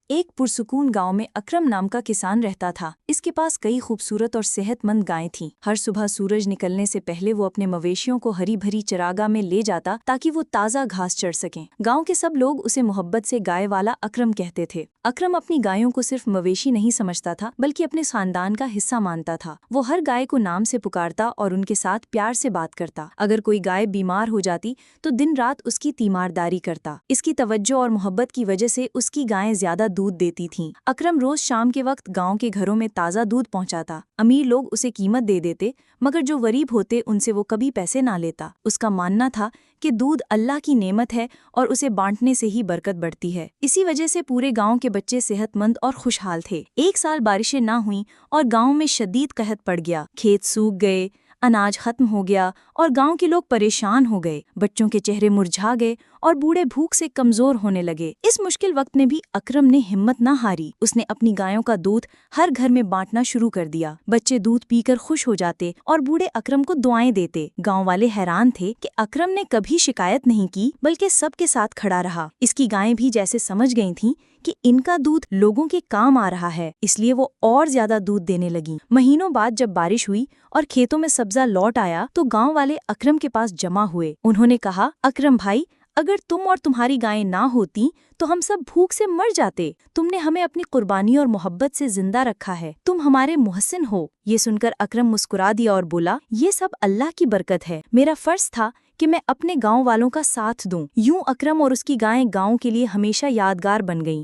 ایک پرسکون گاؤں میں اکرم نام کا کسان رہتا تھا۔ اس کے پاس کئی خوبصورت اور صحت مند گائیں تھیں۔ ہر صبح سورج نکلنے سے پہلے وہ اپنے مویشیوں کو ہری بھری چراگاہ میں لے جاتا تاکہ وہ تازہ گھاس چر سکیں۔ گاؤں کے سب لوگ اسے محبت سے گائے والا اکرم کہتے تھے۔ اکرم اپنی گایوں کو صرف مویشی نہیں سمجھتا تھا بلکہ اپنے خاندان کا حصہ مانتا تھا۔ وہ ہر گائے کو نام سے پکارتا اور ان کے ساتھ پیار سے بات کرتا۔ اگر کوئی گائے بیمار ہو جاتی تو دن رات اس کی تیمارداری کرتا۔ اس کی توجہ اور محبت کی وجہ سے اس کی گائیں زیادہ دودھ دیتی تھیں۔ اکرم روز شام کے وقت گاؤں کے گھروں میں تازہ دودھ پہنچاتا۔ امیر لوگ اسے قیمت دے دیتے مگر جو غریب ہوتے ان سے وہ کبھی پیسے نہ لیتا۔ اس کا ماننا تھا کہ دودھ اللہ کی نعمت ہے اور اسے بانٹنے سے ہی برکت بڑھتی ہے۔ اسی وجہ سے پورے گاؤں کے بچے صحت مند اور خوشحال تھے۔ ایک سال بارشیں نہ ہوئیں اور گاؤں میں شدید قحط پڑ گیا۔ کھیت سوکھ گئے، اناج ختم ہو گیا اور گاؤں کے لوگ پریشان ہو گئے۔ بچوں کے چہرے مرجھا گئے اور بوڑھے بھوک سے کمزور ہونے لگے۔ اس مشکل وقت میں بھی اکرم نے ہمت نہ ہاری۔ اس نے اپنی گایوں کا دودھ ہر گھر میں بانٹنا شروع کر دیا۔ بچے دودھ پی کر خوش ہو جاتے اور بوڑھے اکرم کو دعائیں دیتے۔ گاؤں والے حیران تھے کہ اکرم نے کبھی شکایت نہیں کی بلکہ سب کے ساتھ کھڑا رہا۔ اس کی گائیں بھی جیسے سمجھ گئی تھیں کہ ان کا دودھ لوگوں کے کام آ رہا ہے، اس لیے وہ اور زیادہ دودھ دینے لگیں۔ مہینوں بعد جب بارش ہوئی اور کھیتوں میں سبزہ لوٹ آیا تو گاؤں والے اکرم کے پاس جمع ہوئے۔ انہوں نے کہا، اکرم بھائی، اگر تم اور تمہاری گائیں نہ ہوتی تو ہم سب بھوک سے مر جاتے۔ تم نے ہمیں اپنی قربانی اور محبت سے زندہ رکھا ہے۔ تم ہمارے محسن ہو۔ یہ سن کر اکرم مسکرا دیا اور بولا، یہ سب اللہ کی برکت ہے۔ میرا فرض تھا کہ میں اپنے گاؤں والوں کا ساتھ دوں۔ یوں اکرم اور اس کی گائیں گاؤں کے لیے ہمیشہ یادگار بن گئیں۔